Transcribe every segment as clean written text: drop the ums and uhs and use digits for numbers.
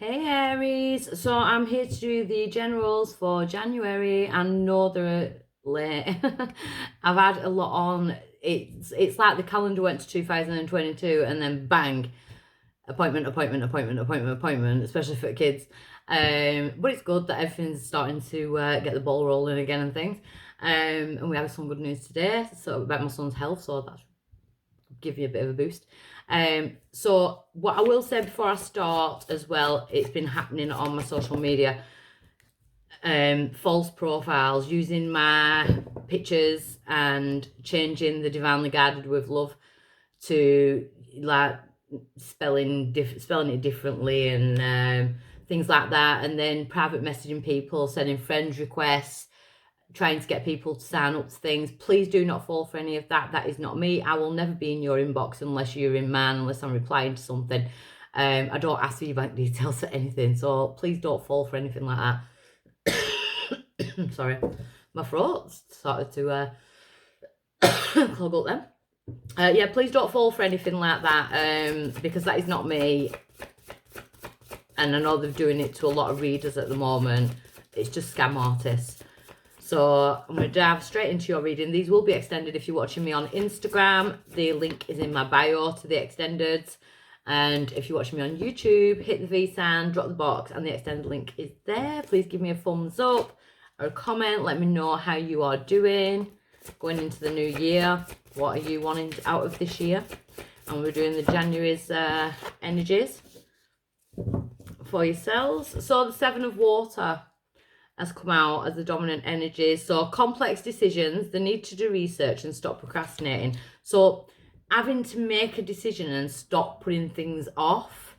Hey Aries, so I'm here to do the generals for January, and no, they're late. I've had a lot on. It's like the calendar went to 2022 and then bang, appointment, especially for kids. But it's good that everything's starting to get the ball rolling again and things. And we have some good news today, so about my son's health, so that's give you a bit of a boost. So what I will say before I start as well, it's been happening on my social media. False profiles, using my pictures and changing the divinely guided with love to like spelling it differently and things like that, and then private messaging people, sending friend requests, trying to get people to sign up to things. Please do not fall for any of that. That is not me. I will never be in your inbox unless you're in mine, unless I'm replying to something. I don't ask for your bank details or anything, so please don't fall for anything like that. Sorry, my throat started to clog up then. Yeah, please don't fall for anything like that, because that is not me. And I know they're doing it to a lot of readers at the moment. It's just scam artists. So I'm going to dive straight into your reading. These will be extended if you're watching me on Instagram. The link is in my bio to the extended. And if you're watching me on YouTube, hit the V sign, drop the box, and the extended link is there. Please give me a thumbs up or a comment. Let me know how you are doing going into the new year. What are you wanting out of this year? And we're doing the January's energies for yourselves. So the Seven of Water has come out as the dominant energy. So complex decisions, the need to do research and stop procrastinating. So having to make a decision and stop putting things off.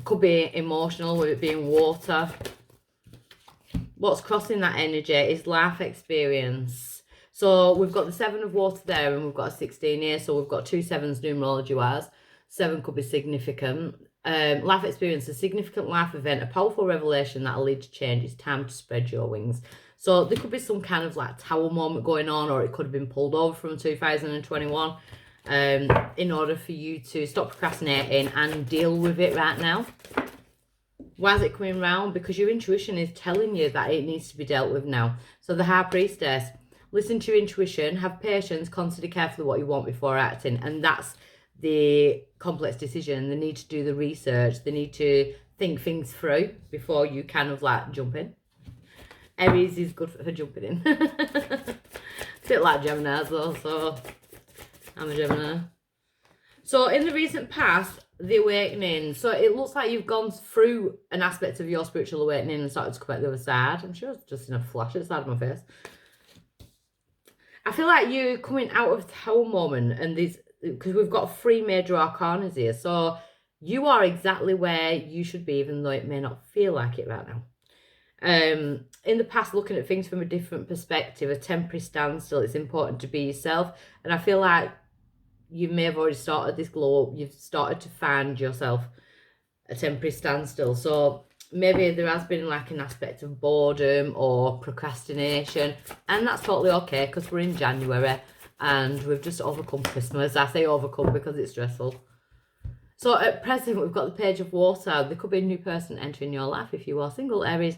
Could be emotional with it being water. What's crossing that energy is life experience. So we've got the Seven of Water there and we've got a 16 here. So we've got two sevens numerology wise. 7 could be significant. Life experience, a significant life event, a powerful revelation that'll lead to change. It's time to spread your wings. So there could be some kind of like tower moment going on, or it could have been pulled over from 2021 in order for you to stop procrastinating and deal with it right now. Why is it coming round? Because your intuition is telling you that it needs to be dealt with now. So the High Priestess, listen to your intuition, have patience, consider carefully what you want before acting. And that's the complex decision. They need to do the research. They need to think things through before you kind of like jump in. Aries is good for jumping in. A bit like Gemini though, so I'm a Gemini. So in the recent past, the awakening. So it looks like you've gone through an aspect of your spiritual awakening and started to come out the other side. I'm sure it's just in a flash at the side of my face. I feel like you're coming out of the Tower moment, and these, because we've got 3 major arcanas here. So you are exactly where you should be, even though it may not feel like it right now. In the past, looking at things from a different perspective, a temporary standstill, it's important to be yourself. And I feel like you may have already started this glow up. You've started to find yourself a temporary standstill. So maybe there has been like an aspect of boredom or procrastination. And that's totally okay, because we're in January. And we've just overcome Christmas. I say overcome because it's stressful. So at present, we've got the Page of Water. There could be a new person entering your life if you are single, Aries.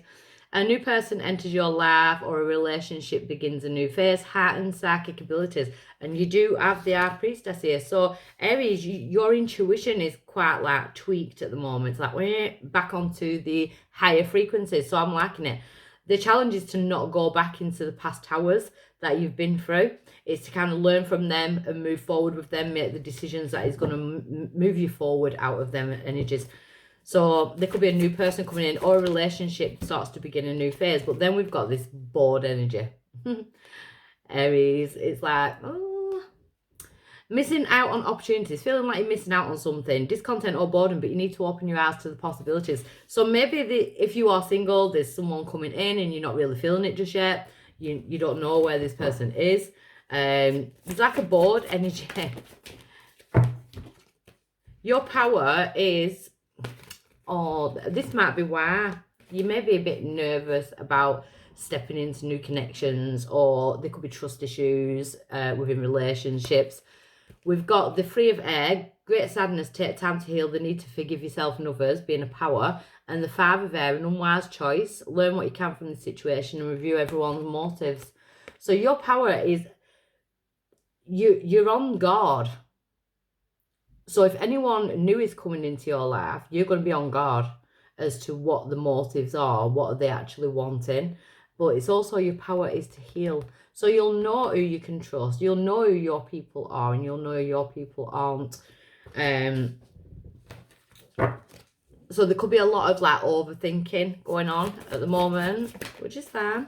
A new person enters your life, or a relationship begins a new phase. Heart and psychic abilities. And you do have the High Priestess here. So Aries, your intuition is quite like tweaked at the moment. It's like we're back onto the higher frequencies. So I'm liking it. The challenge is to not go back into the past towers that you've been through. It's to kind of learn from them and move forward with them, make the decisions that is going to move you forward out of them energies. So there could be a new person coming in, or a relationship starts to begin a new phase. But then we've got this bored energy. Aries, it's like, oh, missing out on opportunities, feeling like you're missing out on something, discontent or boredom, but you need to open your eyes to the possibilities. So maybe if you are single, there's someone coming in and you're not really feeling it just yet. You don't know where this person is. It's like a bored energy. Your power is, oh, this might be why you may be a bit nervous about stepping into new connections, or there could be trust issues within relationships. We've got the Three of Air, great sadness, take time to heal, the need to forgive yourself and others, being a power. And the Five of Air, an unwise choice. Learn what you can from the situation and review everyone's motives. So your power is, you're on guard. So if anyone new is coming into your life, you're going to be on guard as to what the motives are, what are they actually wanting. But it's also your power is to heal. So you'll know who you can trust. You'll know who your people are, and you'll know who your people aren't. So there could be a lot of like overthinking going on at the moment, which is fine.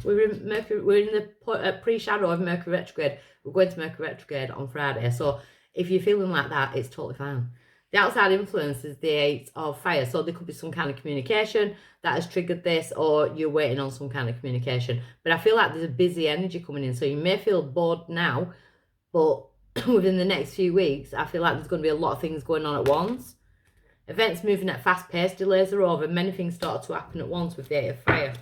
We're in Mercury. We're in the pre-shadow of Mercury retrograde. We're going to Mercury retrograde on Friday. So if you're feeling like that, it's totally fine. The outside influence is the Eight of Fire. So there could be some kind of communication that has triggered this, or you're waiting on some kind of communication. But I feel like there's a busy energy coming in. So you may feel bored now, but within the next few weeks, I feel like there's going to be a lot of things going on at once. Events moving at fast pace, delays are over, many things start to happen at once with the Eight of Fire.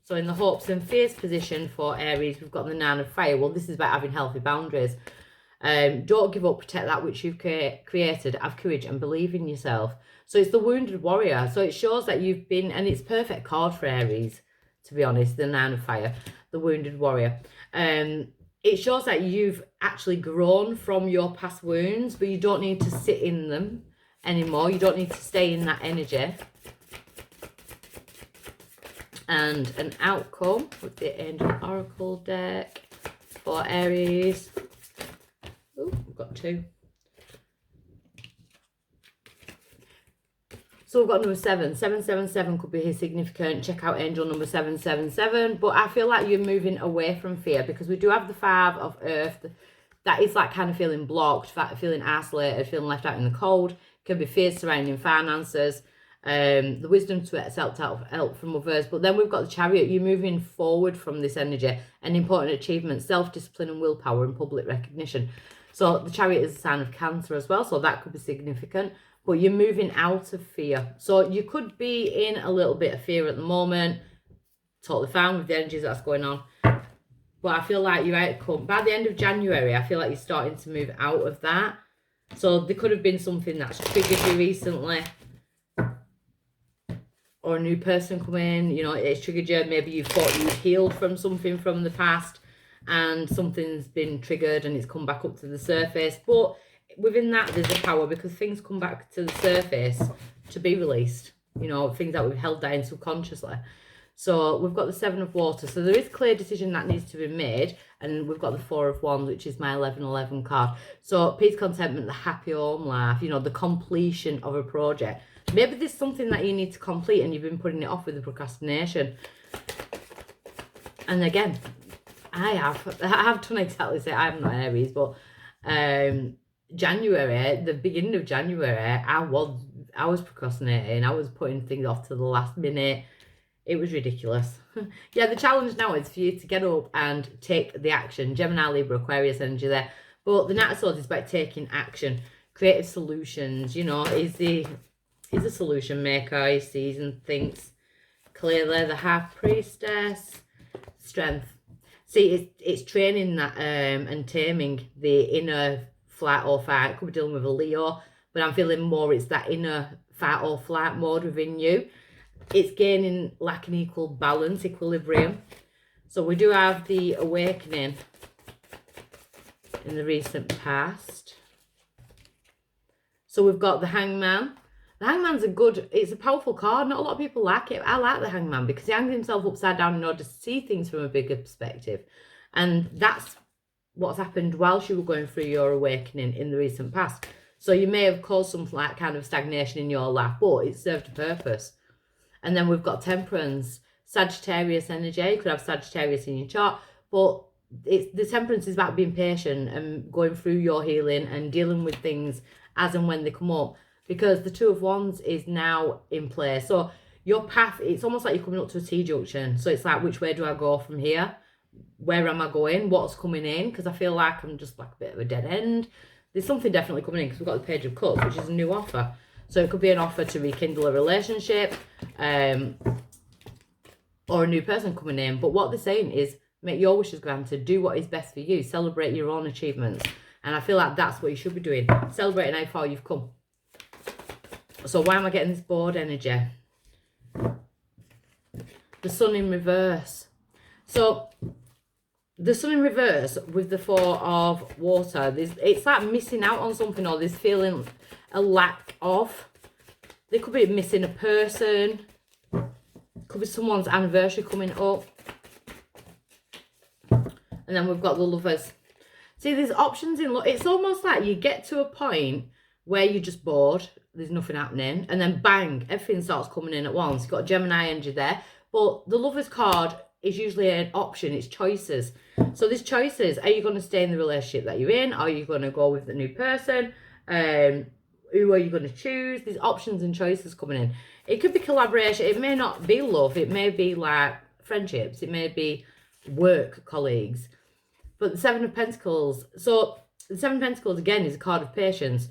So in the hopes and fears position for Aries, we've got the Nine of Fire. Well, this is about having healthy boundaries. Don't give up, protect that which you've created, have courage and believe in yourself. So it's the Wounded Warrior. So it shows that you've been, and it's perfect card for Aries, to be honest, the Nine of Fire, the Wounded Warrior. It shows that you've actually grown from your past wounds, but you don't need to sit in them anymore. You don't need to stay in that energy. And an outcome with the Angel Oracle deck for Aries. Oh, we've got two. So we've got number 7. 777 could be significant. Check out angel number 777. But I feel like you're moving away from fear, because we do have the 5 of Earth. That is like kind of feeling blocked, feeling isolated, feeling left out in the cold. Could be fears surrounding finances. The wisdom to accept help from others. But then we've got the Chariot. You're moving forward from this energy. An important achievement, self-discipline and willpower and public recognition. So the Chariot is a sign of Cancer as well. So that could be significant. But you're moving out of fear. So you could be in a little bit of fear at the moment. Totally fine with the energies that's going on. But I feel like you're out. By the end of January, I feel like you're starting to move out of that. So there could have been something that's triggered you recently. Or a new person come in, you know, it's triggered you. Maybe you thought you've healed from something from the past, and something's been triggered and it's come back up to the surface. But within that, there's a power, because things come back to the surface to be released. You know, things that we've held down subconsciously. So we've got the 7 of Water. So there is clear decision that needs to be made. And we've got the 4 of Wands, which is my 1111 card. So peace, contentment, the happy home life, you know, the completion of a project. Maybe there's something that you need to complete and you've been putting it off with the procrastination. And again, I have done exactly the same. I'm not Aries, but January, the beginning of January, I was procrastinating. I was putting things off to the last minute. It was ridiculous. Yeah, the challenge now is for you to get up and take the action. Gemini, Libra, Aquarius energy there. But the Knight of Swords is about taking action. Creative solutions, you know, he's a solution maker. He sees and thinks clearly. The High Priestess, strength. See, it's training that and taming the inner flight or fight. It could be dealing with a Leo, but I'm feeling more it's that inner fight or flight mode within you. It's gaining like an equal balance, equilibrium. So we do have the Awakening in the recent past. So we've got the Hangman. The Hangman's it's a powerful card. Not a lot of people like it. I like the Hangman because he hangs himself upside down in order to see things from a bigger perspective. And that's what's happened whilst you were going through your awakening in the recent past. So you may have caused some like kind of stagnation in your life, but it served a purpose. And then we've got Temperance, Sagittarius energy. You could have Sagittarius in your chart, but the Temperance is about being patient and going through your healing and dealing with things as and when they come up, because the 2 of Wands is now in place. So your path, it's almost like you're coming up to a T-junction. So it's like, which way do I go from here? Where am I going? What's coming in? Because I feel like I'm just like a bit of a dead end. There's something definitely coming in because we've got the Page of Cups, which is a new offer. So it could be an offer to rekindle a relationship or a new person coming in. But what they're saying is make your wishes granted, do what is best for you, celebrate your own achievements. And I feel like that's what you should be doing. Celebrating how far you've come. So why am I getting this bored energy? The sun in reverse. So the sun in reverse with the Four of Water, it's like missing out on something, or there's feeling a lack of. They could be missing a person. Could be someone's anniversary coming up. And then we've got the Lovers. See, there's options in love. It's almost like you get to a point where you're just bored. There's nothing happening. And then bang, everything starts coming in at once. You've got Gemini energy there. But the Lovers card is usually an option. It's choices. So there's choices. Are you going to stay in the relationship that you're in? Are you going to go with the new person? Who are you going to choose? There's options and choices coming in. It could be collaboration. It may not be love. It may be like friendships. It may be work colleagues. But the Seven of Pentacles. So the Seven of Pentacles, again, is a card of patience.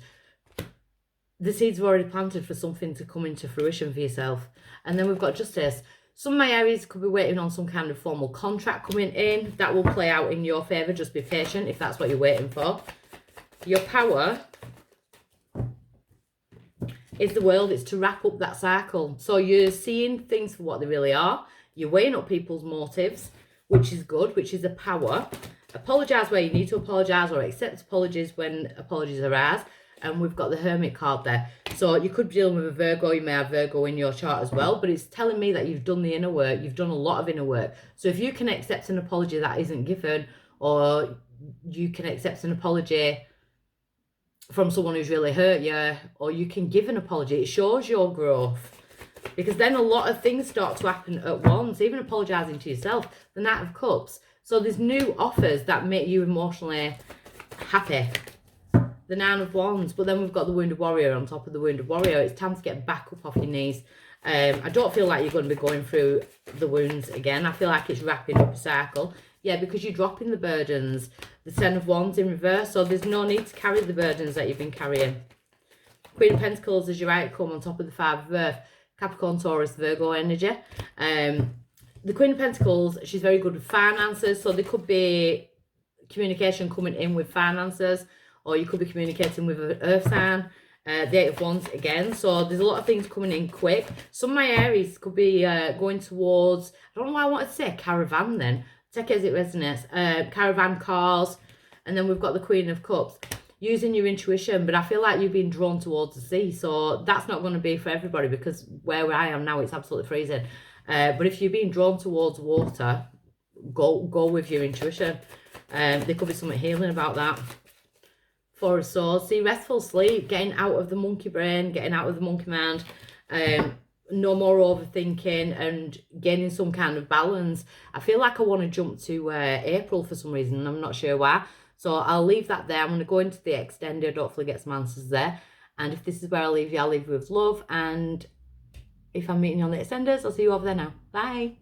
The seeds are already planted for something to come into fruition for yourself. And then we've got Justice. Some of my Aries could be waiting on some kind of formal contract coming in. That will play out in your favour. Just be patient if that's what you're waiting for. Your power is the World. It's to wrap up that cycle. So you're seeing things for what they really are. You're weighing up people's motives, which is good, which is a power. Apologise where you need to apologise, or accept apologies when apologies arise. And we've got the Hermit card there. So you could be dealing with a Virgo. You may have Virgo in your chart as well. But it's telling me that you've done the inner work. You've done a lot of inner work. So if you can accept an apology that isn't given, or you can accept an apology from someone who's really hurt you, or you can give an apology, it shows your growth. Because then a lot of things start to happen at once. Even apologising to yourself. The Knight of Cups. So there's new offers that make you emotionally happy. The Nine of Wands. But then we've got the Wounded Warrior on top of the Wounded Warrior. It's time to get back up off your knees. I don't feel like you're going to be going through the wounds again. I feel like it's wrapping up a cycle. Yeah, because you're dropping the burdens. The Ten of Wands in reverse. So there's no need to carry the burdens that you've been carrying. Queen of Pentacles is your outcome on top of the Five of Earth. Capricorn, Taurus, Virgo energy. The Queen of Pentacles, she's very good with finances. So there could be communication coming in with finances. Or you could be communicating with an earth sign. The Eight of Wands again. So there's a lot of things coming in quick. Some of my Aries could be going towards, I don't know why I want to say caravan then. Take it as it resonates. Caravan, cars. And then we've got the Queen of Cups. Using your intuition. But I feel like you've been drawn towards the sea. So that's not going to be for everybody. Because where I am now, it's absolutely freezing. But if you're being drawn towards water, go with your intuition. There could be something healing about that. Four of Swords. See, restful sleep, getting out of the monkey brain, getting out of the monkey mind, no more overthinking, and gaining some kind of balance. I feel like I want to jump to April for some reason, and I'm not sure why. So I'll leave that there. I'm going to go into the extended, hopefully get some answers there. And if this is where I'll leave you with love. And if I'm meeting you on the extenders, I'll see you over there now. Bye.